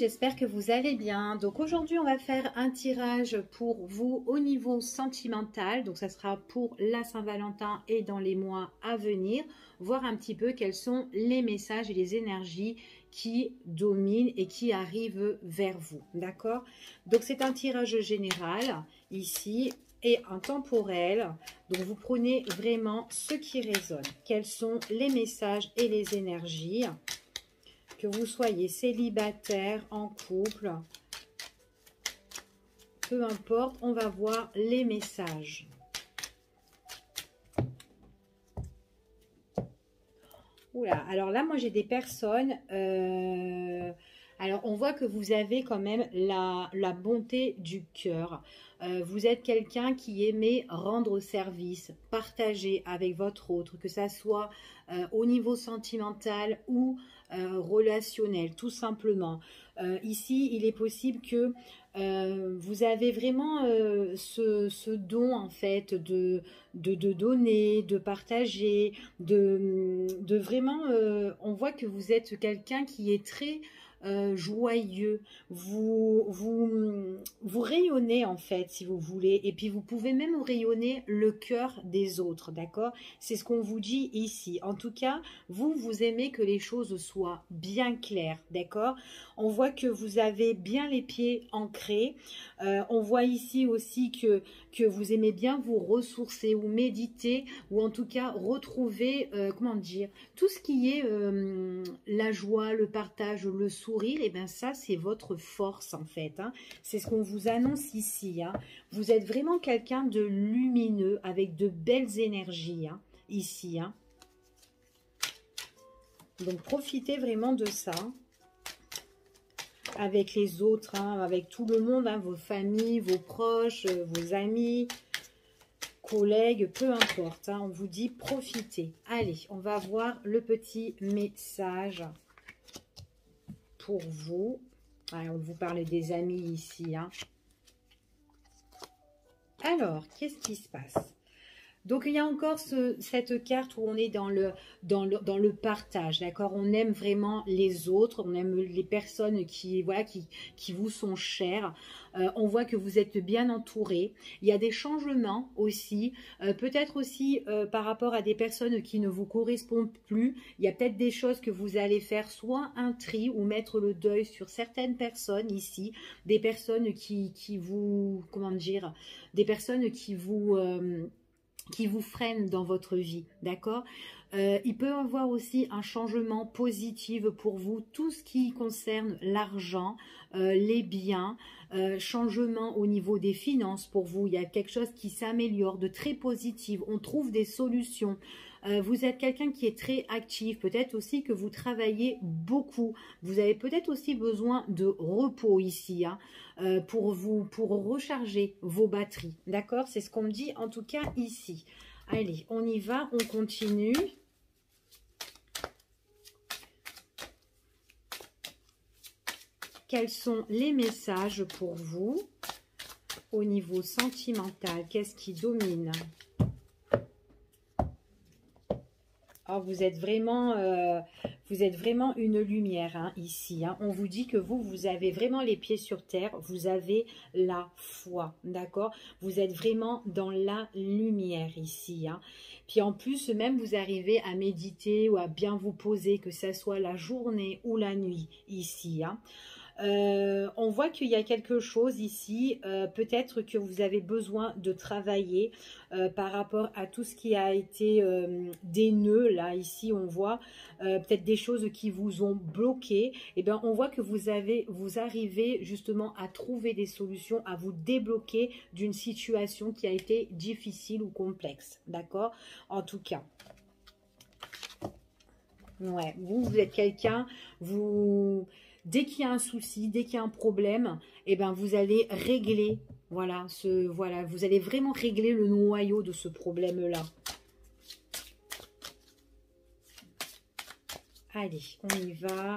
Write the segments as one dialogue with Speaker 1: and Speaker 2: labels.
Speaker 1: j'espère que vous allez bien. Donc aujourd'hui, on va faire un tirage pour vous au niveau sentimental. Donc ça sera pour la Saint-Valentin et dans les mois à venir. Voir un petit peu quels sont les messages et les énergies qui dominent et qui arrivent vers vous. D'accord? Donc c'est un tirage général ici et intemporel. Donc vous prenez vraiment ce qui résonne. Quels sont les messages et les énergies? Que vous soyez célibataire, en couple, peu importe, on va voir les messages. Oula, alors là, moi j'ai des personnes, alors on voit que vous avez quand même la bonté du cœur. Vous êtes quelqu'un qui aimait rendre service, partager avec votre autre, que ça soit au niveau sentimental ou relationnel, tout simplement. Ici, il est possible que vous avez vraiment ce don en fait de donner, de partager, de vraiment, on voit que vous êtes quelqu'un qui est très joyeux, vous rayonnez en fait si vous voulez, et puis vous pouvez même rayonner le cœur des autres, d'accord? C'est ce qu'on vous dit ici. En tout cas, vous aimez que les choses soient bien claires, d'accord? On voit que vous avez bien les pieds ancrés. On voit ici aussi que vous aimez bien vous ressourcer ou méditer, ou en tout cas retrouver, comment dire, tout ce qui est la joie, le partage, le sourire, et bien ça c'est votre force en fait, hein. C'est ce qu'on vous annonce ici, hein. Vous êtes vraiment quelqu'un de lumineux, avec de belles énergies, hein, ici, hein. Donc profitez vraiment de ça avec les autres, hein, avec tout le monde, hein, vos familles, vos proches, vos amis, collègues, peu importe, hein, on vous dit profitez. Allez, on va voir le petit message pour vous. Allez, on vous parle des amis ici, hein. Alors, qu'est-ce qui se passe? Donc, il y a encore cette carte où on est dans le partage, d'accord? On aime vraiment les autres, on aime les personnes qui, voilà, qui vous sont chères. On voit que vous êtes bien entouré. Il y a des changements aussi, peut-être aussi par rapport à des personnes qui ne vous correspondent plus. Il y a peut-être des choses que vous allez faire, soit un tri ou mettre le deuil sur certaines personnes ici, des personnes qui vous, comment dire, des personnes qui vous freinent dans votre vie, d'accord? Il peut y avoir aussi un changement positif pour vous, tout ce qui concerne l'argent, les biens, changement au niveau des finances pour vous. Il y a quelque chose qui s'améliore, de très positif, on trouve des solutions. Vous êtes quelqu'un qui est très actif, peut-être aussi que vous travaillez beaucoup. Vous avez peut-être aussi besoin de repos ici, hein, pour recharger vos batteries, d'accord? C'est ce qu'on me dit en tout cas ici. Allez, on y va, on continue. Quels sont les messages pour vous au niveau sentimental? Qu'est-ce qui domine? Oh, vous êtes vraiment une lumière, hein, ici, hein. On vous dit que vous avez vraiment les pieds sur terre, vous avez la foi, d'accord? Vous êtes vraiment dans la lumière ici, hein. Puis en plus, même vous arrivez à méditer ou à bien vous poser, que ce soit la journée ou la nuit ici, hein. On voit qu'il y a quelque chose ici, peut-être que vous avez besoin de travailler par rapport à tout ce qui a été des nœuds, là, ici, on voit peut-être des choses qui vous ont bloqué. Et bien, on voit que vous arrivez justement à trouver des solutions, à vous débloquer d'une situation qui a été difficile ou complexe, d'accord? En tout cas, ouais, vous êtes quelqu'un, dès qu'il y a un souci, dès qu'il y a un problème, eh ben vous allez régler, voilà, vous allez vraiment régler le noyau de ce problème-là. Allez, on y va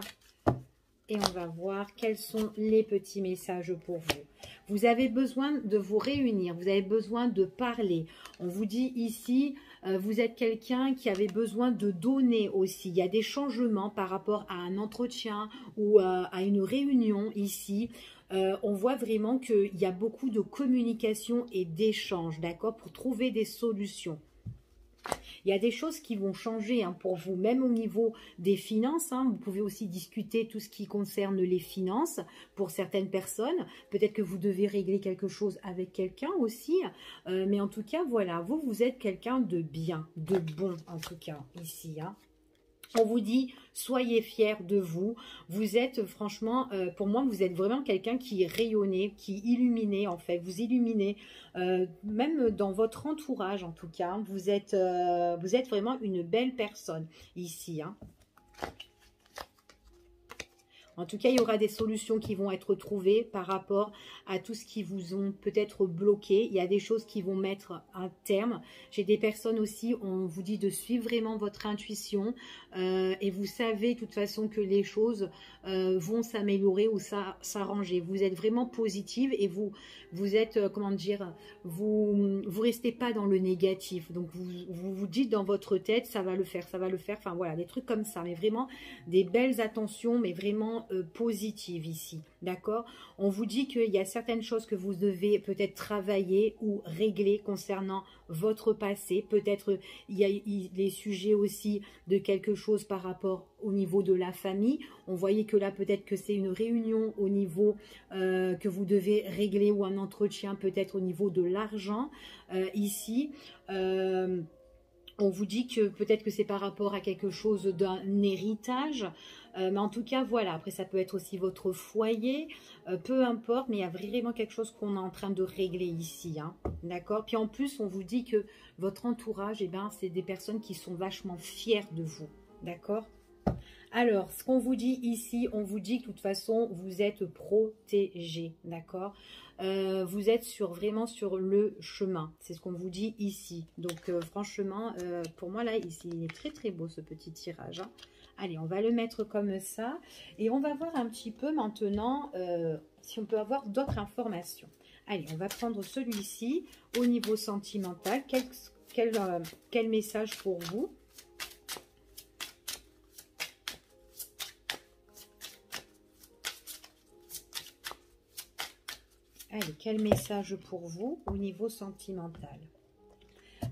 Speaker 1: et on va voir quels sont les petits messages pour vous. Vous avez besoin de vous réunir, vous avez besoin de parler. On vous dit ici, Vous êtes quelqu'un qui avait besoin de donner aussi. Il y a des changements par rapport à un entretien ou à une réunion ici. On voit vraiment qu'il y a beaucoup de communication et d'échange, d'accord, pour trouver des solutions. Il y a des choses qui vont changer pour vous, même au niveau des finances. Vous pouvez aussi discuter tout ce qui concerne les finances pour certaines personnes. Peut-être que vous devez régler quelque chose avec quelqu'un aussi. Mais en tout cas, voilà, vous êtes quelqu'un de bien, de bon en tout cas ici. On vous dit, soyez fiers de vous. Vous êtes franchement, pour moi, vous êtes vraiment quelqu'un qui rayonnait, qui illuminait en fait. Vous illuminez, même dans votre entourage en tout cas. Vous êtes vraiment une belle personne ici. En tout cas, il y aura des solutions qui vont être trouvées par rapport à tout ce qui vous ont peut-être bloqué. Il y a des choses qui vont mettre un terme. J'ai des personnes aussi, on vous dit de suivre vraiment votre intuition. Et vous savez de toute façon que les choses vont s'améliorer ou s'arranger. Vous êtes vraiment positive et vous êtes, comment dire, vous restez pas dans le négatif. Donc, vous dites dans votre tête, ça va le faire, ça va le faire. Enfin, voilà, des trucs comme ça. Mais vraiment, des belles attentions, mais vraiment positive ici, d'accord? On vous dit qu'il y a certaines choses que vous devez peut-être travailler ou régler concernant votre passé. Peut-être il y a les sujets aussi de quelque chose par rapport au niveau de la famille. On voyait que là, peut-être que c'est une réunion au niveau que vous devez régler ou un entretien peut-être au niveau de l'argent ici. On vous dit que peut-être que c'est par rapport à quelque chose d'un héritage. Mais en tout cas, voilà. Après, ça peut être aussi votre foyer. Peu importe, mais il y a vraiment quelque chose qu'on est en train de régler ici. D'accord? Puis en plus, on vous dit que votre entourage, eh ben, c'est des personnes qui sont vachement fières de vous. D'accord? Alors, ce qu'on vous dit ici, on vous dit que de toute façon, vous êtes protégé, d'accord? Vous êtes vraiment sur le chemin. C'est ce qu'on vous dit ici. Donc, franchement, pour moi, là, ici, il est très, très beau, ce petit tirage. Allez, on va le mettre comme ça. Et on va voir un petit peu maintenant si on peut avoir d'autres informations. Allez, on va prendre celui-ci au niveau sentimental. Quel message pour vous? Allez, quel message pour vous au niveau sentimental?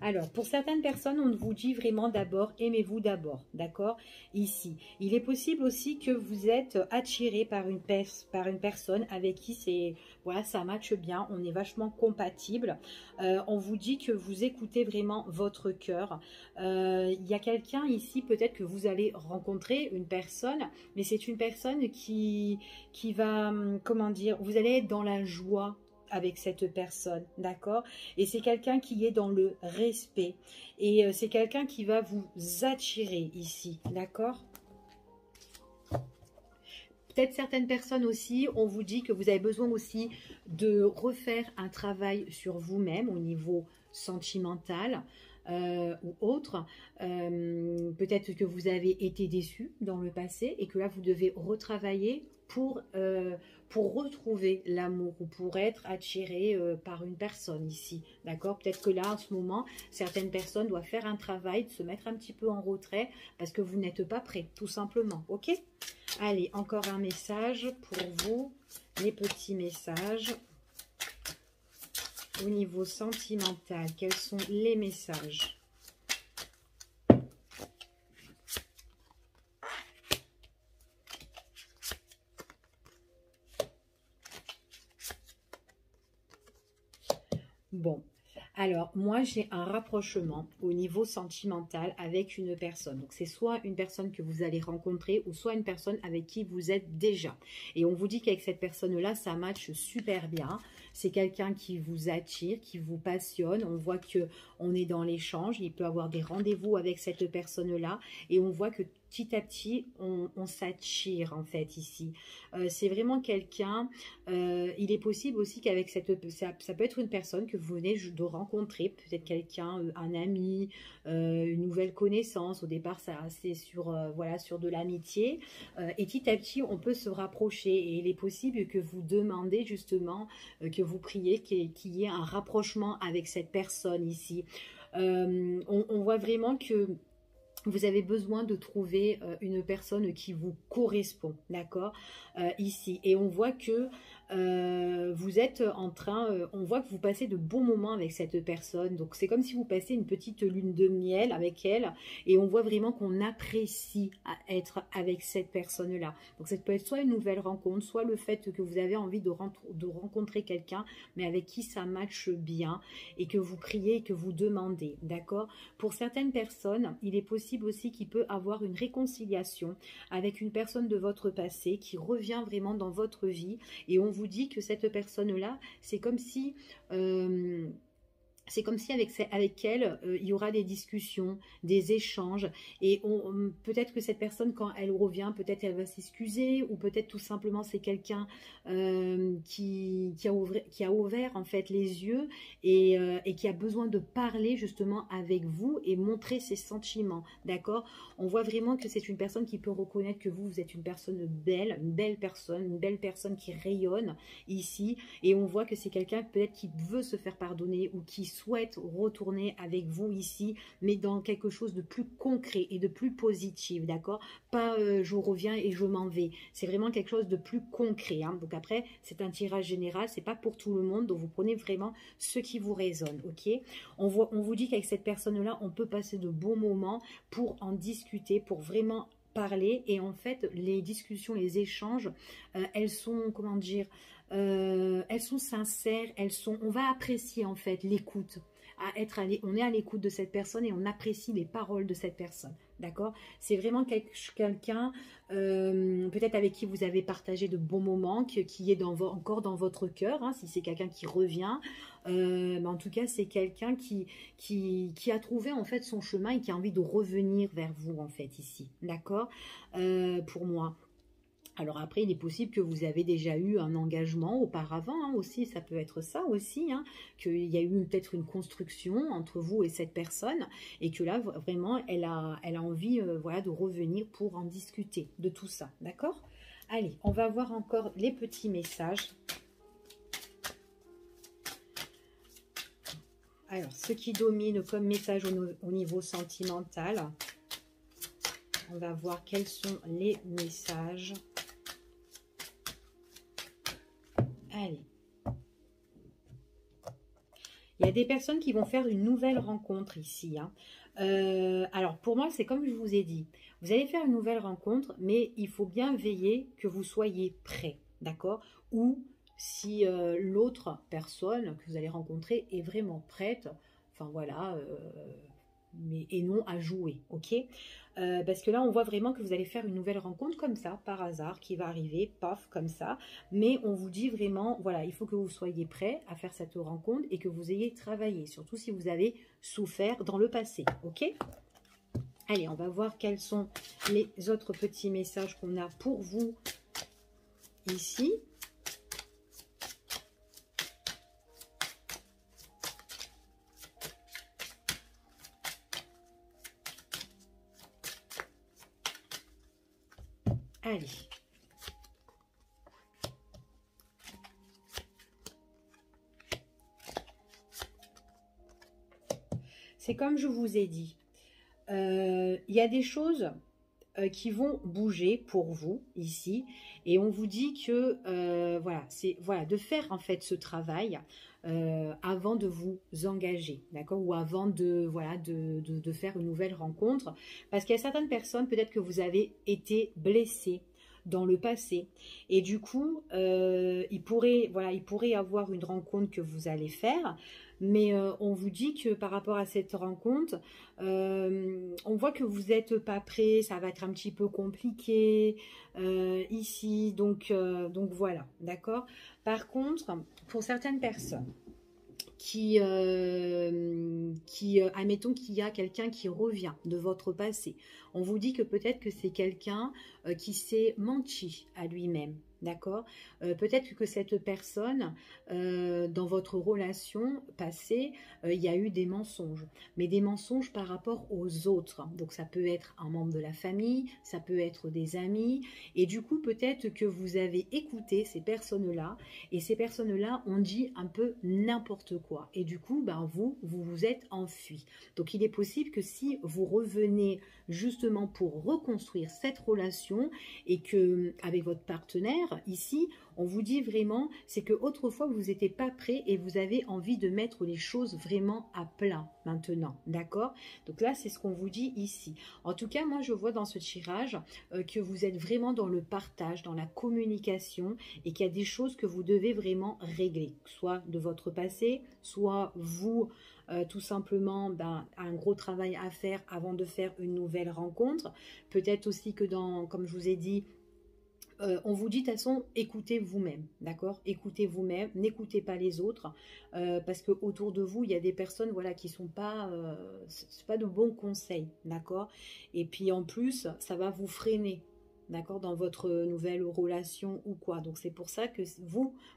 Speaker 1: Alors, pour certaines personnes, on vous dit vraiment d'abord, aimez-vous d'abord, d'accord? Ici, il est possible aussi que vous êtes attiré par une personne avec qui voilà, ça matche bien, on est vachement compatible. On vous dit que vous écoutez vraiment votre cœur. Il y a quelqu'un ici, peut-être que vous allez rencontrer une personne, mais c'est une personne qui va, comment dire, vous allez être dans la joie avec cette personne, d'accord? Et c'est quelqu'un qui est dans le respect. Et c'est quelqu'un qui va vous attirer ici, d'accord? Peut-être certaines personnes aussi, on vous dit que vous avez besoin aussi de refaire un travail sur vous-même au niveau sentimental ou autre. Peut-être que vous avez été déçu dans le passé et que là, vous devez retravailler pour retrouver l'amour ou pour être attiré par une personne ici, d'accord? Peut-être que là, en ce moment, certaines personnes doivent faire un travail, de se mettre un petit peu en retrait parce que vous n'êtes pas prêt, tout simplement, ok? Allez, encore un message pour vous, les petits messages. Au niveau sentimental, quels sont les messages? Bon, alors moi j'ai un rapprochement au niveau sentimental avec une personne. Donc c'est soit une personne que vous allez rencontrer ou soit une personne avec qui vous êtes déjà. Et on vous dit qu'avec cette personne-là, ça matche super bien. C'est quelqu'un qui vous attire, qui vous passionne. On voit qu'on est dans l'échange. Il peut avoir des rendez-vous avec cette personne-là. Et on voit que petit à petit, on s'attire en fait ici. C'est vraiment quelqu'un, il est possible aussi qu'avec ça peut être une personne que vous venez de rencontrer, peut-être quelqu'un, un ami, une nouvelle connaissance. Au départ, c'est sur, voilà, sur de l'amitié. Et petit à petit, on peut se rapprocher. Et il est possible que vous demandez justement, que vous priez qu'il y ait un rapprochement avec cette personne ici. On voit vraiment que vous avez besoin de trouver une personne qui vous correspond, d'accord, ici. Et on voit que vous êtes en train, on voit que vous passez de bons moments avec cette personne. Donc c'est comme si vous passez une petite lune de miel avec elle. Et on voit vraiment qu'on apprécie à être avec cette personne-là. Donc ça peut être soit une nouvelle rencontre, soit le fait que vous avez envie de rencontrer quelqu'un, mais avec qui ça matche bien. Et que vous priez et que vous demandez, d'accord. Pour certaines personnes, il est possible aussi qu'il peut avoir une réconciliation avec une personne de votre passé qui revient vraiment dans votre vie, et on vous dit que cette personne-là, c'est comme si avec elle, il y aura des discussions, des échanges. Et peut-être que cette personne, quand elle revient, peut-être elle va s'excuser, ou peut-être tout simplement c'est quelqu'un qui a ouvert en fait les yeux et qui a besoin de parler justement avec vous et montrer ses sentiments. D'accord? On voit vraiment que c'est une personne qui peut reconnaître que vous êtes une personne belle, une belle personne qui rayonne ici. Et on voit que c'est quelqu'un peut-être qui veut se faire pardonner ou qui souhaite retourner avec vous ici, mais dans quelque chose de plus concret et de plus positif, d'accord? Pas je reviens et je m'en vais. C'est vraiment quelque chose de plus concret, hein. Donc après, c'est un tirage général, c'est pas pour tout le monde, donc vous prenez vraiment ce qui vous résonne, ok? On vous dit qu'avec cette personne-là, on peut passer de bons moments pour en discuter, pour vraiment parler. Et en fait, les discussions, les échanges, elles sont, comment dire, elles sont sincères, on va apprécier en fait l'écoute. On est à l'écoute de cette personne et on apprécie les paroles de cette personne. D'accord? C'est vraiment quelqu'un peut-être avec qui vous avez partagé de bons moments, qui est encore dans votre cœur, hein, si c'est quelqu'un qui revient. Mais en tout cas, c'est quelqu'un qui a trouvé en fait son chemin et qui a envie de revenir vers vous en fait ici. D'accord? Pour moi. Alors après, il est possible que vous avez déjà eu un engagement auparavant, hein, aussi, ça peut être ça aussi, hein, qu'il y a eu peut-être une construction entre vous et cette personne, et que là, vraiment, elle a envie voilà, de revenir pour en discuter de tout ça, d'accord? Allez, on va voir encore les petits messages. Alors, ce qui domine comme message au niveau sentimental, on va voir quels sont les messages. Allez. Il y a des personnes qui vont faire une nouvelle rencontre ici, hein. Alors, pour moi, c'est comme je vous ai dit. Vous allez faire une nouvelle rencontre, mais il faut bien veiller que vous soyez prêt, d'accord? Ou si l'autre personne que vous allez rencontrer est vraiment prête, enfin voilà, et non à jouer, ok? Parce que là, on voit vraiment que vous allez faire une nouvelle rencontre comme ça, par hasard, qui va arriver, paf, comme ça. Mais on vous dit vraiment, voilà, il faut que vous soyez prêt à faire cette rencontre et que vous ayez travaillé, surtout si vous avez souffert dans le passé, ok? Allez, on va voir quels sont les autres petits messages qu'on a pour vous ici. Allez. C'est comme je vous ai dit. Il y a des choses qui vont bouger pour vous ici. Et on vous dit que voilà, c'est voilà, de faire en fait ce travail avant de vous engager, d'accord? Ou avant de, voilà, de faire une nouvelle rencontre. Parce qu'il y a certaines personnes, peut-être que vous avez été blessés dans le passé. Et du coup, il pourrait y avoir une rencontre que vous allez faire. Mais on vous dit que par rapport à cette rencontre, on voit que vous n'êtes pas prêt, ça va être un petit peu compliqué ici. Donc voilà, d'accord? Par contre, pour certaines personnes admettons qu'il y a quelqu'un qui revient de votre passé, on vous dit que peut-être que c'est quelqu'un qui s'est menti à lui-même. d'accord? Peut-être que cette personne, dans votre relation passée, il y a eu des mensonges, mais des mensonges par rapport aux autres. Donc ça peut être un membre de la famille, ça peut être des amis, et du coup peut-être que vous avez écouté ces personnes-là, et ces personnes-là ont dit un peu n'importe quoi. Et du coup, ben, vous vous êtes enfui. Donc il est possible que si vous revenez justement pour reconstruire cette relation, et que avec votre partenaire, ici, on vous dit vraiment, c'est que autrefois vous n'étiez pas prêt et vous avez envie de mettre les choses vraiment à plat maintenant, d'accord? Donc là, c'est ce qu'on vous dit ici. En tout cas, moi, je vois dans ce tirage que vous êtes vraiment dans le partage, dans la communication et qu'il y a des choses que vous devez vraiment régler, soit de votre passé, soit vous, tout simplement, ben, un gros travail à faire avant de faire une nouvelle rencontre. Peut-être aussi que dans, comme je vous ai dit, on vous dit de toute façon, écoutez vous-même, d'accord? Écoutez vous-même, n'écoutez pas les autres, parce que autour de vous, il y a des personnes, voilà, qui sont pas, c'est pas de bons conseils, d'accord? Et puis en plus, ça va vous freiner, d'accord, dans votre nouvelle relation ou quoi. Donc c'est pour ça que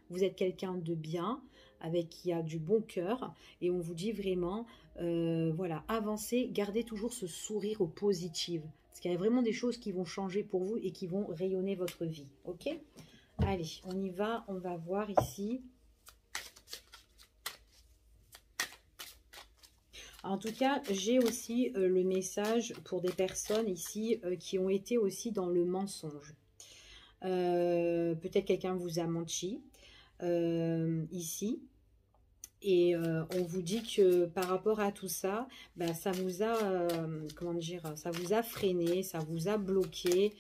Speaker 1: vous êtes quelqu'un de bien, avec qui a du bon cœur, et on vous dit vraiment, voilà, avancez, gardez toujours ce sourire au positif. Parce qu'il y a vraiment des choses qui vont changer pour vous et qui vont rayonner votre vie. Ok? Allez, on y va. On va voir ici. En tout cas, j'ai aussi le message pour des personnes ici qui ont été aussi dans le mensonge. Peut-être quelqu'un vous a menti ici. Et on vous dit que par rapport à tout ça, bah, ça vous a, comment dire, ça vous a freiné, ça vous a bloqué.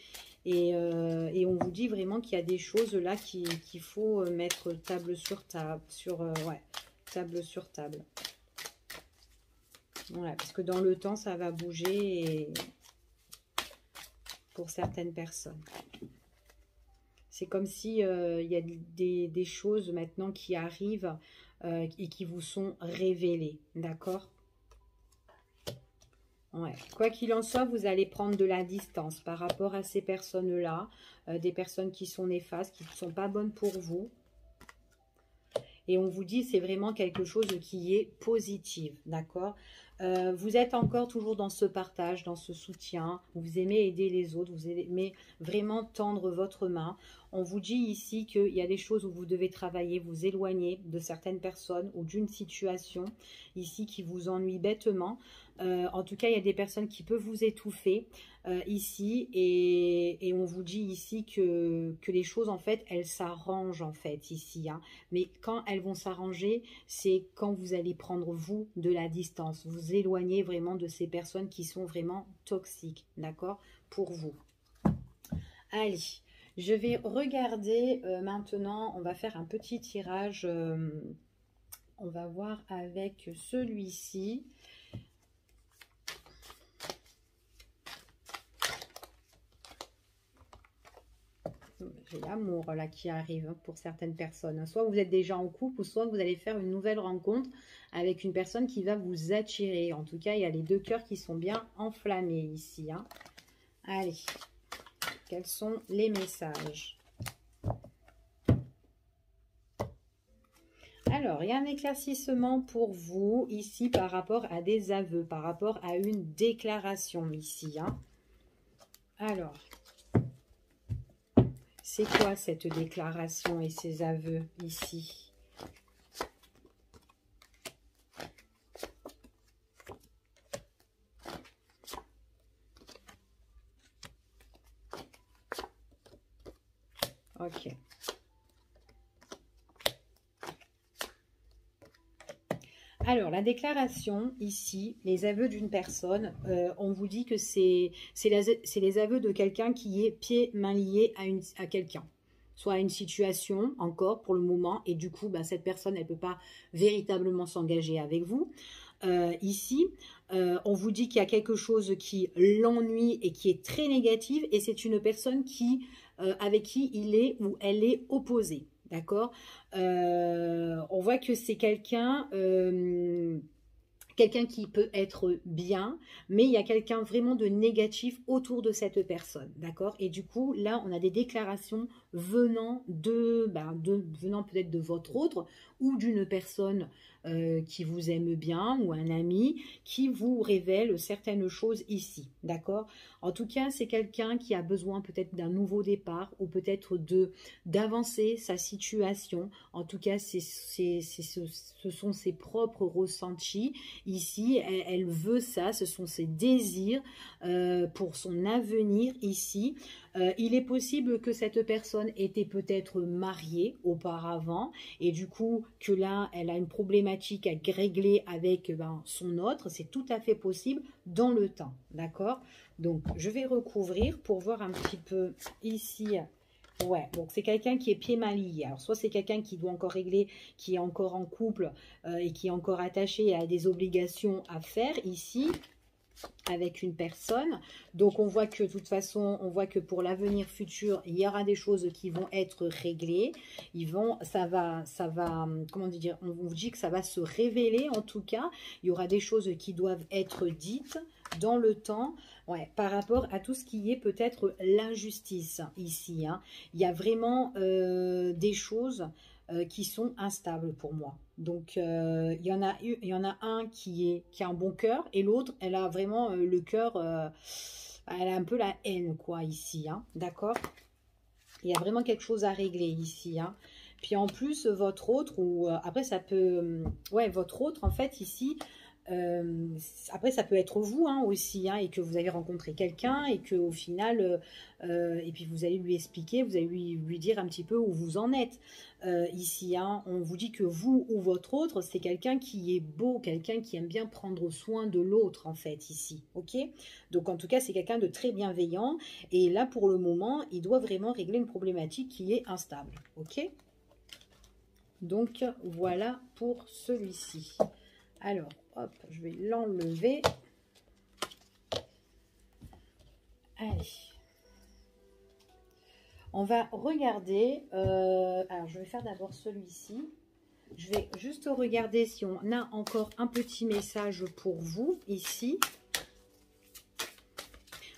Speaker 1: Et on vous dit vraiment qu'il y a des choses là qu'il faut mettre table sur table, ouais, table sur table. Voilà, parce que dans le temps, ça va bouger pour certaines personnes. C'est comme si il y a des choses maintenant qui arrivent et qui vous sont révélées, d'accord? Ouais. Quoi qu'il en soit, vous allez prendre de la distance par rapport à ces personnes-là, des personnes qui sont néfastes, qui ne sont pas bonnes pour vous. Et on vous dit, c'est vraiment quelque chose qui est positif, d'accord? Vous êtes encore toujours dans ce partage, dans ce soutien. Vous aimez aider les autres, vous aimez vraiment tendre votre main. On vous dit ici qu'il y a des choses où vous devez travailler, vous éloigner de certaines personnes ou d'une situation ici qui vous ennuie bêtement. En tout cas, il y a des personnes qui peuvent vous étouffer ici et on vous dit ici que les choses, en fait, elles s'arrangent en fait ici. Hein. Mais quand elles vont s'arranger, c'est quand vous allez prendre, vous, de la distance. Vous éloigner vraiment de ces personnes qui sont vraiment toxiques, d'accord, pour vous. Allez, je vais regarder maintenant, on va faire un petit tirage. On va voir avec celui-ci. J'ai l'amour là qui arrive pour certaines personnes. Soit vous êtes déjà en couple, ou soit vous allez faire une nouvelle rencontre avec une personne qui va vous attirer. En tout cas, il y a les deux cœurs qui sont bien enflammés ici. Hein. Allez, quels sont les messages? Alors, il y a un éclaircissement pour vous ici par rapport à des aveux, par rapport à une déclaration ici. Hein. Alors, c'est quoi cette déclaration et ces aveux ici? Ok. Alors, la déclaration, ici, les aveux d'une personne, on vous dit que c'est les aveux de quelqu'un qui est pieds, mains liés à quelqu'un. Soit à une situation, encore, pour le moment, et du coup, bah, cette personne, elle ne peut pas véritablement s'engager avec vous. Ici, on vous dit qu'il y a quelque chose qui l'ennuie et qui est très négative, et c'est une personne avec qui il est ou elle est opposée. D'accord, on voit que c'est quelqu'un quelqu'un qui peut être bien, mais il y a quelqu'un vraiment de négatif autour de cette personne, d'accord? Et du coup, là, on a des déclarations venant venant peut-être de votre autre ou d'une personne qui vous aime bien ou un ami qui vous révèle certaines choses ici, d'accord? En tout cas, c'est quelqu'un qui a besoin peut-être d'un nouveau départ ou peut-être d'avancer sa situation. En tout cas, ce sont ses propres ressentis. Ici, elle veut ça, ce sont ses désirs pour son avenir ici. Il est possible que cette personne était peut-être mariée auparavant et du coup que là, elle a une problématique à régler avec son autre. C'est tout à fait possible dans le temps, d'accord? Donc, je vais recouvrir pour voir un petit peu ici. Ouais, donc c'est quelqu'un qui est pieds mains liés. Alors, soit c'est quelqu'un qui doit encore régler, qui est encore en couple et qui est encore attaché à des obligations à faire ici avec une personne. Donc, on voit que de toute façon, on voit que pour l'avenir futur, il y aura des choses qui vont être réglées. Comment dire, on vous dit que ça va se révéler en tout cas. Il y aura des choses qui doivent être dites dans le temps. Ouais, par rapport à tout ce qui est peut-être l'injustice ici, hein. Il y a vraiment des choses qui sont instables pour moi. Donc, il y en a un qui a un bon cœur et l'autre, elle a vraiment le cœur, elle a un peu la haine, quoi, ici, hein, d'accord? Il y a vraiment quelque chose à régler ici, hein. Puis en plus, votre autre, ou après ça peut... ouais, votre autre, en fait, ici... après ça peut être vous hein, aussi hein, et que vous avez rencontré quelqu'un et que au final et puis vous allez lui expliquer, vous allez lui dire un petit peu où vous en êtes ici hein. On vous dit que vous ou votre autre c'est quelqu'un qui est beau, quelqu'un qui aime bien prendre soin de l'autre en fait ici, ok? Donc en tout cas c'est quelqu'un de très bienveillant et là pour le moment il doit vraiment régler une problématique qui est instable, ok? Donc voilà pour celui-ci. Alors, hop, je vais l'enlever. Allez. On va regarder. Alors, je vais faire d'abord celui-ci. Je vais juste regarder si on a encore un petit message pour vous ici.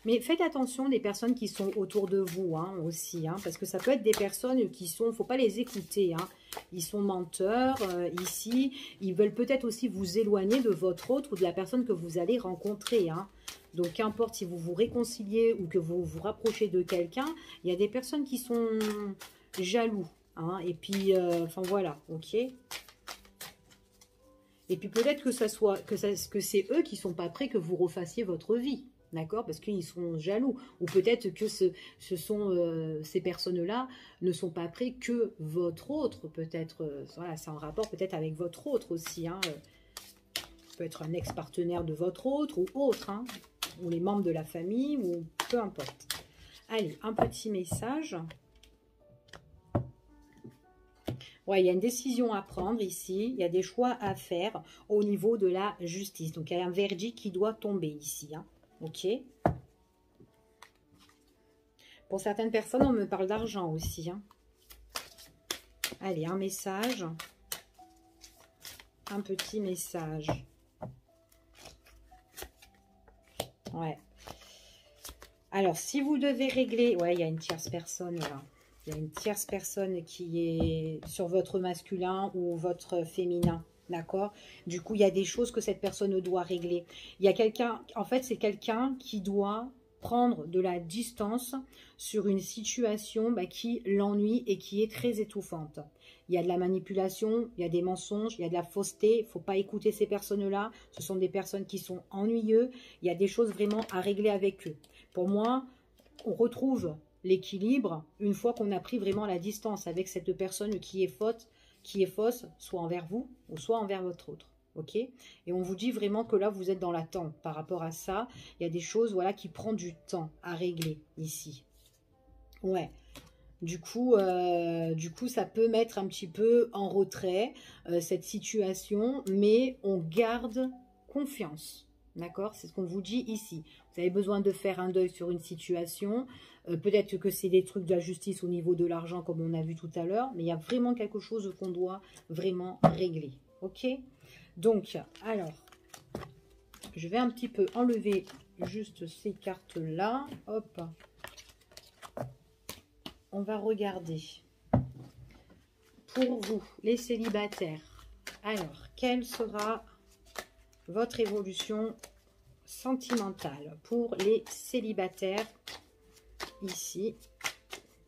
Speaker 1: Mais faites attention des personnes qui sont autour de vous hein, aussi. Hein, parce que ça peut être des personnes qui sont... Il ne faut pas les écouter. Hein. Ils sont menteurs ici. Ils veulent peut-être aussi vous éloigner de votre autre ou de la personne que vous allez rencontrer. Hein. Donc, qu'importe si vous vous réconciliez ou que vous vous rapprochez de quelqu'un, il y a des personnes qui sont jaloux. Hein. Et puis, enfin voilà, ok. Et puis peut-être que c'est eux qui ne sont pas prêts que vous refassiez votre vie. D'accord? Parce qu'ils sont jaloux. Ou peut-être que ces personnes-là ne sont pas prêts que votre autre. Peut-être, voilà, c'est en rapport peut-être avec votre autre aussi. Hein. Peut être un ex-partenaire de votre autre ou autre. Hein, ou les membres de la famille, ou peu importe. Allez, un petit message. Ouais, il y a une décision à prendre ici. Il y a des choix à faire au niveau de la justice. Donc, il y a un verdict qui doit tomber ici. Hein. Ok. Pour certaines personnes, on me parle d'argent aussi. Hein. Allez, un message. Un petit message. Ouais. Alors, si vous devez régler... Ouais, il y a une tierce personne là. Il y a une tierce personne qui est sur votre masculin ou votre féminin. D'accord? Du coup, il y a des choses que cette personne doit régler. Il y a quelqu'un, en fait, c'est quelqu'un qui doit prendre de la distance sur une situation qui l'ennuie et qui est très étouffante. Il y a de la manipulation, il y a des mensonges, il y a de la fausseté. Il ne faut pas écouter ces personnes-là. Ce sont des personnes qui sont ennuyeuses. Il y a des choses vraiment à régler avec eux. Pour moi, on retrouve l'équilibre une fois qu'on a pris vraiment la distance avec cette personne qui est fausse, soit envers vous ou soit envers votre autre. Ok? Et on vous dit vraiment que là, vous êtes dans l'attente par rapport à ça. Il y a des choses voilà, qui prennent du temps à régler ici. Ouais. Du coup, ça peut mettre un petit peu en retrait cette situation, mais on garde confiance. D'accord? C'est ce qu'on vous dit ici. Vous avez besoin de faire un deuil sur une situation. Peut-être que c'est des trucs de la justice au niveau de l'argent, comme on a vu tout à l'heure. Mais il y a vraiment quelque chose qu'on doit vraiment régler. Ok? Donc, alors, je vais un petit peu enlever juste ces cartes-là. Hop. On va regarder. Pour vous, les célibataires. Alors, quelle sera votre évolution sentimentale pour les célibataires ici?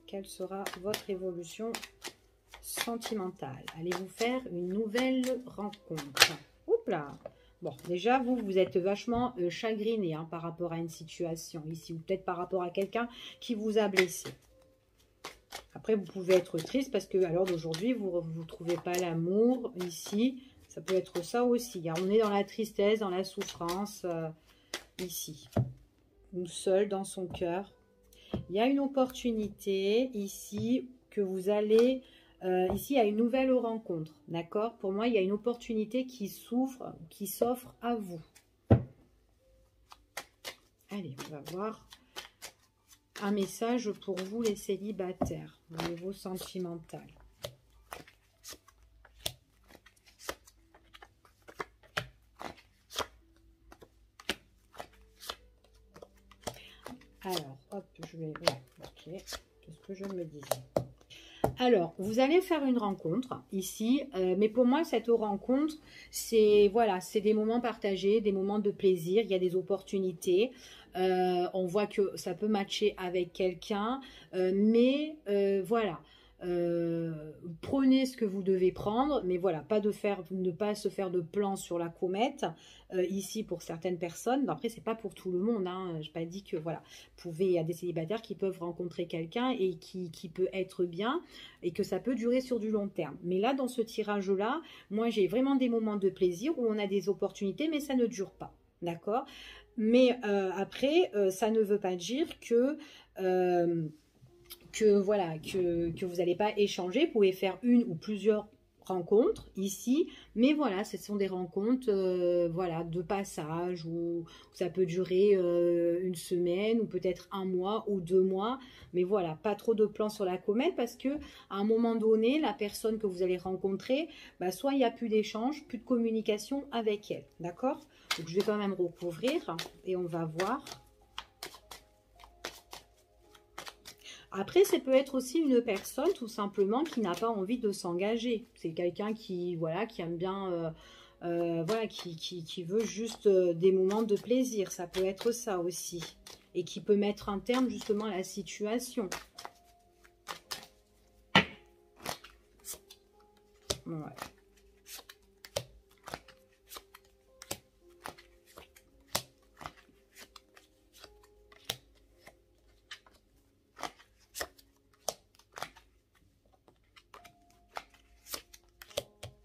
Speaker 1: Quelle sera votre évolution sentimentale? Allez-vous faire une nouvelle rencontre? Oups là! Bon, déjà, vous êtes vachement chagriné hein, par rapport à une situation ici, ou peut-être par rapport à quelqu'un qui vous a blessé. Après, vous pouvez être triste parce que à l'heure d'aujourd'hui, vous ne trouvez pas l'amour ici. Ça peut être ça aussi. On est dans la tristesse, dans la souffrance ici. Ou seul dans son cœur. Il y a une opportunité ici que vous allez... ici, il y a une nouvelle rencontre. D'accord? Pour moi, il y a une opportunité qui s'offre à vous. Allez, on va voir un message pour vous, les célibataires, au niveau sentimental. Alors, hop, je vais... Ouais, ok. Qu'est-ce que je me disais? Alors, vous allez faire une rencontre ici, mais pour moi, cette rencontre, c'est voilà, c'est des moments partagés, des moments de plaisir, il y a des opportunités. On voit que ça peut matcher avec quelqu'un, mais voilà. Prenez ce que vous devez prendre, mais voilà, ne pas se faire de plans sur la comète ici pour certaines personnes. Après, c'est pas pour tout le monde, hein. Je n'ai pas dit que voilà, il y a des célibataires qui peuvent rencontrer quelqu'un et qui peut être bien et que ça peut durer sur du long terme. Mais là, dans ce tirage-là, moi, j'ai vraiment des moments de plaisir où on a des opportunités, mais ça ne dure pas, d'accord? Mais après, ça ne veut pas dire voilà, que vous n'allez pas échanger. Vous pouvez faire une ou plusieurs rencontres ici, mais voilà, ce sont des rencontres voilà, de passage où ça peut durer une semaine ou peut-être un mois ou 2 mois, mais voilà, pas trop de plans sur la comète parce que à un moment donné, la personne que vous allez rencontrer, bah, soit il n'y a plus d'échange, plus de communication avec elle, d'accord? Donc je vais quand même recouvrir et on va voir. Après, ça peut être aussi une personne tout simplement qui n'a pas envie de s'engager. C'est quelqu'un qui, voilà, qui aime bien, voilà, qui veut juste des moments de plaisir. Ça peut être ça aussi. Et qui peut mettre un terme justement à la situation. Ouais.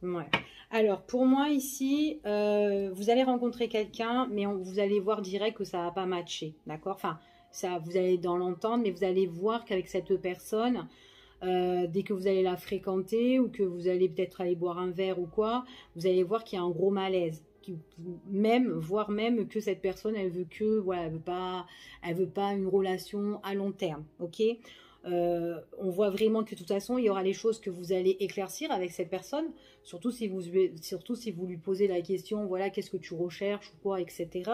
Speaker 1: Ouais. Alors, pour moi, ici, vous allez rencontrer quelqu'un, mais vous allez voir direct que ça ne va pas matcher, d'accord? Enfin, ça, vous allez dans l'entendre, mais vous allez voir qu'avec cette personne, dès que vous allez la fréquenter ou que vous allez peut-être aller boire un verre ou quoi, vous allez voir qu'il y a un gros malaise. Voire même que cette personne, elle veut que, voilà, elle veut pas une relation à long terme, ok? On voit vraiment que de toute façon, il y aura les choses que vous allez éclaircir avec cette personne, surtout si vous lui posez la question, voilà, qu'est-ce que tu recherches ou quoi, etc.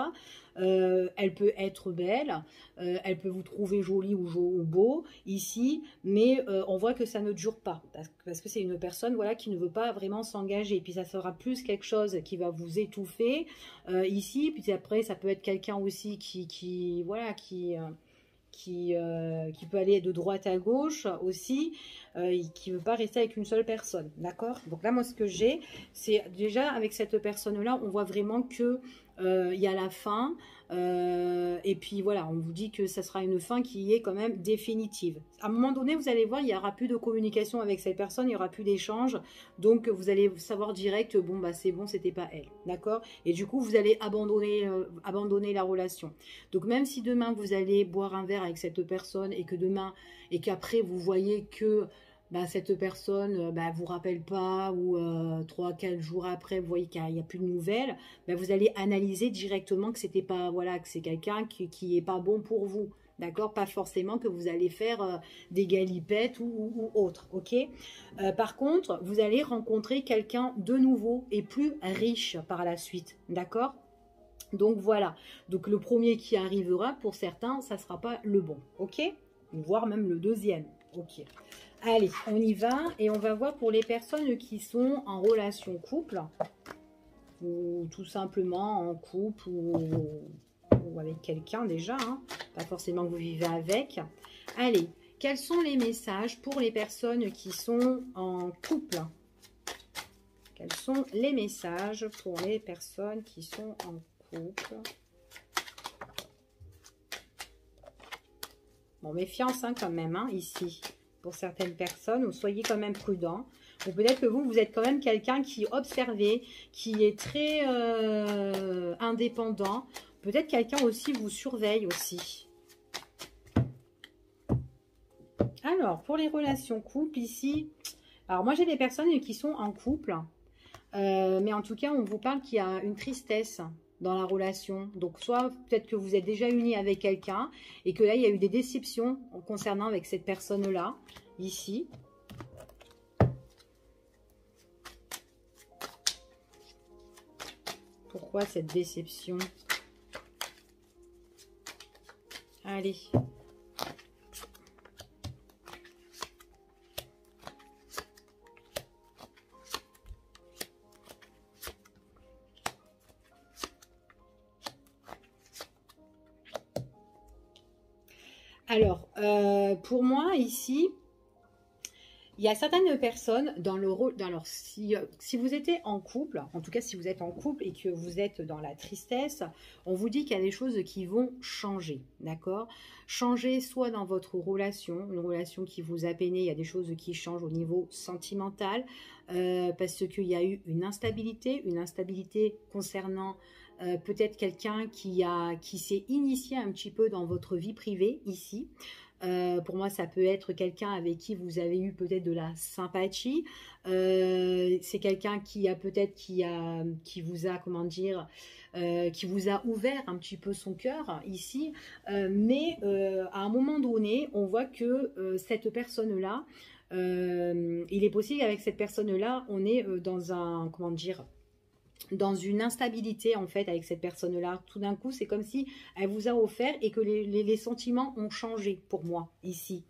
Speaker 1: Elle peut être belle, elle peut vous trouver jolie ou beau ici, mais on voit que ça ne dure pas, parce que c'est une personne voilà, qui ne veut pas vraiment s'engager, et puis ça sera plus quelque chose qui va vous étouffer ici, puis après ça peut être quelqu'un aussi qui peut aller de droite à gauche aussi, qui ne veut pas rester avec une seule personne, d'accord? Donc là, moi, ce que j'ai, c'est déjà avec cette personne-là, on voit vraiment que il y a la fin, et puis voilà, on vous dit que ça sera une fin qui est quand même définitive. À un moment donné, vous allez voir, il n'y aura plus de communication avec cette personne, il n'y aura plus d'échange, donc vous allez savoir direct, bon, bah c'est bon, c'était pas elle, d'accord? Et du coup, vous allez abandonner la relation. Donc même si demain, vous allez boire un verre avec cette personne et qu'après, vous voyez que bah, cette personne bah, vous rappelle pas ou 3-4 jours après vous voyez qu'il n'y a plus de nouvelles, bah, vous allez analyser directement que c'était pas, voilà, que c'est quelqu'un qui est pas bon pour vous, d'accord? Pas forcément que vous allez faire des galipettes ou autre, ok? Par contre, vous allez rencontrer quelqu'un de nouveau et plus riche par la suite, d'accord? Donc voilà, donc le premier qui arrivera, pour certains, ça ne sera pas le bon, ok? Voire même le deuxième, ok. Allez, on y va et on va voir pour les personnes qui sont en relation couple ou tout simplement en couple ou avec quelqu'un déjà, hein, pas forcément que vous vivez avec. Allez, quels sont les messages pour les personnes qui sont en couple? Quels sont les messages pour les personnes qui sont en couple? Bon, méfiance hein, quand même, hein, ici. Pour certaines personnes, soyez quand même prudents. Ou peut-être que vous êtes quand même quelqu'un qui observez, qui est très indépendant. Peut-être quelqu'un aussi vous surveille aussi. Alors, pour les relations couple, ici... Alors, moi, j'ai des personnes qui sont en couple. Mais en tout cas, on vous parle qu'il y a une tristesse dans la relation. Donc, soit peut-être que vous êtes déjà unis avec quelqu'un et que là, il y a eu des déceptions concernant avec cette personne-là, ici. Pourquoi cette déception? Allez. Alors, pour moi, ici, il y a certaines personnes dans le rôle... Alors, si vous étiez en couple, en tout cas, si vous êtes en couple et que vous êtes dans la tristesse, on vous dit qu'il y a des choses qui vont changer, d'accord? Changer soit dans votre relation, une relation qui vous a peiné, il y a des choses qui changent au niveau sentimental, parce qu'il y a eu une instabilité concernant... peut-être quelqu'un qui s'est initié un petit peu dans votre vie privée ici. Pour moi, ça peut être quelqu'un avec qui vous avez eu peut-être de la sympathie. C'est quelqu'un qui vous a, comment dire, qui vous a ouvert un petit peu son cœur ici. Mais à un moment donné, on voit que cette personne-là, il est possible qu'avec cette personne-là, on est dans un, comment dire, dans une instabilité en fait avec cette personne-là. Tout d'un coup, c'est comme si elle vous a offert et que les sentiments ont changé pour moi, ici.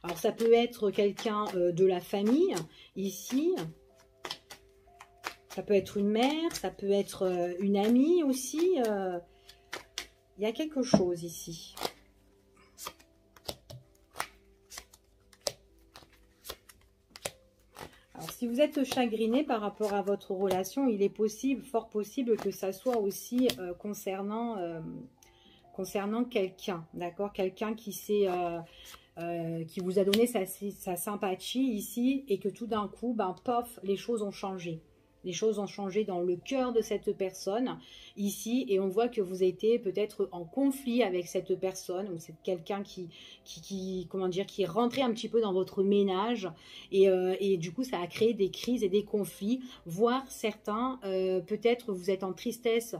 Speaker 1: Alors, ça peut être quelqu'un de la famille, ici. Ça peut être une mère, ça peut être une amie aussi. Il y a quelque chose ici. Alors, si vous êtes chagriné par rapport à votre relation, il est possible, fort possible que ça soit aussi concernant quelqu'un, d'accord? Quelqu'un qui vous a donné sa sympathie ici et que tout d'un coup, ben, pof, les choses ont changé. Les choses ont changé dans le cœur de cette personne ici et on voit que vous étiez peut-être en conflit avec cette personne ou c'est quelqu'un comment dire, qui est rentré un petit peu dans votre ménage et du coup ça a créé des crises et des conflits, voire certains peut-être vous êtes en tristesse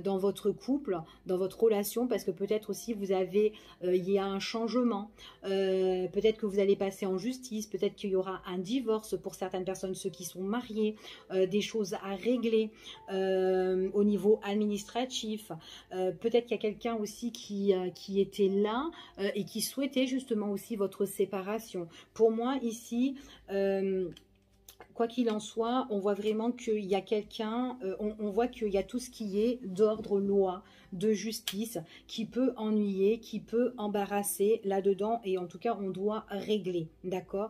Speaker 1: dans votre couple, dans votre relation parce que peut-être aussi vous avez, il y a un changement, peut-être que vous allez passer en justice, peut-être qu'il y aura un divorce pour certaines personnes, ceux qui sont mariés, des choses à régler au niveau administratif. Peut-être qu'il y a quelqu'un aussi qui était là et qui souhaitait justement aussi votre séparation. Pour moi, ici... quoi qu'il en soit, on voit vraiment qu'il y a quelqu'un, on voit qu'il y a tout ce qui est d'ordre loi, de justice, qui peut ennuyer, qui peut embarrasser là-dedans, et en tout cas, on doit régler, d'accord?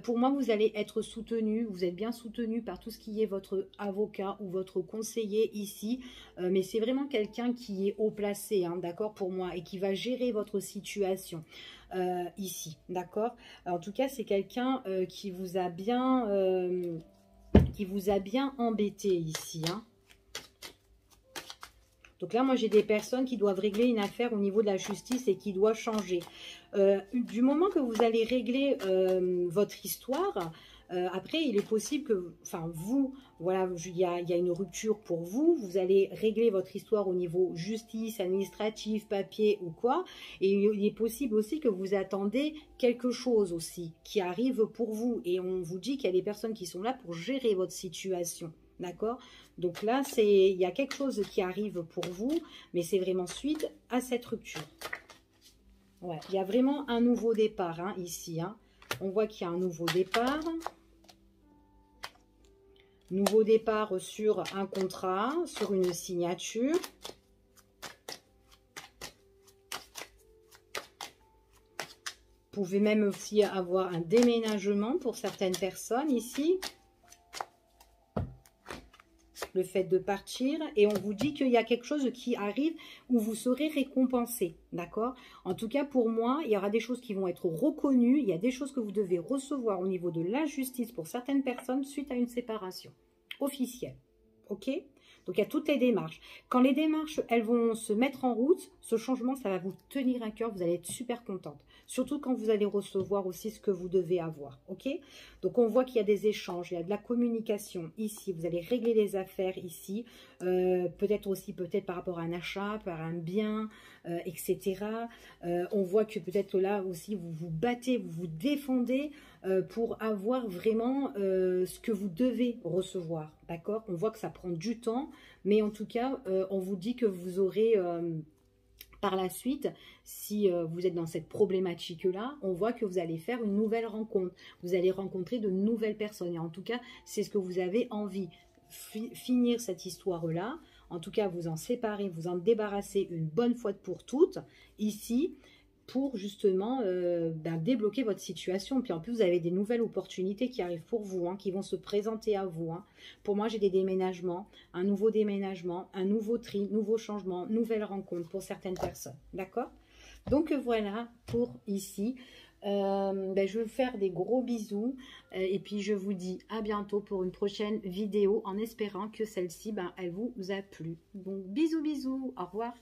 Speaker 1: Pour moi, vous allez être soutenu, vous êtes bien soutenu par tout ce qui est votre avocat ou votre conseiller ici, mais c'est vraiment quelqu'un qui est haut placé, hein, d'accord, pour moi, et qui va gérer votre situation. Ici, d'accord? En tout cas, c'est quelqu'un qui vous a bien embêté ici. Hein. Donc là, moi, j'ai des personnes qui doivent régler une affaire au niveau de la justice et qui doit changer. Du moment que vous allez régler votre histoire, après, il est possible que, enfin, vous, voilà, il y a une rupture pour vous, vous allez régler votre histoire au niveau justice, administratif, papier ou quoi, et il est possible aussi que vous attendez quelque chose aussi qui arrive pour vous, et on vous dit qu'il y a des personnes qui sont là pour gérer votre situation. D'accord? Donc là, il y a quelque chose qui arrive pour vous, mais c'est vraiment suite à cette rupture. Ouais, il y a vraiment un nouveau départ hein, ici. Hein. On voit qu'il y a un nouveau départ. Nouveau départ sur un contrat, sur une signature. Vous pouvez même aussi avoir un déménagement pour certaines personnes ici. Le fait de partir, et on vous dit qu'il y a quelque chose qui arrive où vous serez récompensé, d'accord? En tout cas, pour moi, il y aura des choses qui vont être reconnues, il y a des choses que vous devez recevoir au niveau de la justice pour certaines personnes suite à une séparation officielle, ok? Donc, il y a toutes les démarches. Quand les démarches, elles vont se mettre en route, ce changement, ça va vous tenir à cœur, vous allez être super contente. Surtout quand vous allez recevoir aussi ce que vous devez avoir, ok? Donc, on voit qu'il y a des échanges, il y a de la communication ici. Vous allez régler les affaires ici. Peut-être aussi, par rapport à un achat, par un bien, etc. On voit que peut-être là aussi, vous vous battez, vous vous défendez pour avoir vraiment ce que vous devez recevoir, d'accord? On voit que ça prend du temps, mais en tout cas, on vous dit que vous aurez... par la suite, si vous êtes dans cette problématique-là, on voit que vous allez faire une nouvelle rencontre. Vous allez rencontrer de nouvelles personnes. Et en tout cas, c'est ce que vous avez envie. Finir cette histoire-là. En tout cas, vous en séparer, vous en débarrasser une bonne fois pour toutes. Ici, pour justement débloquer votre situation. Puis en plus, vous avez des nouvelles opportunités qui arrivent pour vous, hein, qui vont se présenter à vous. Hein. Pour moi, j'ai des déménagements, un nouveau déménagement, un nouveau tri, nouveau changement, nouvelle rencontre pour certaines personnes. D'accord? Donc voilà pour ici. Je vais vous faire des gros bisous et puis je vous dis à bientôt pour une prochaine vidéo en espérant que celle-ci, elle vous a plu. Donc bisous, bisous, au revoir.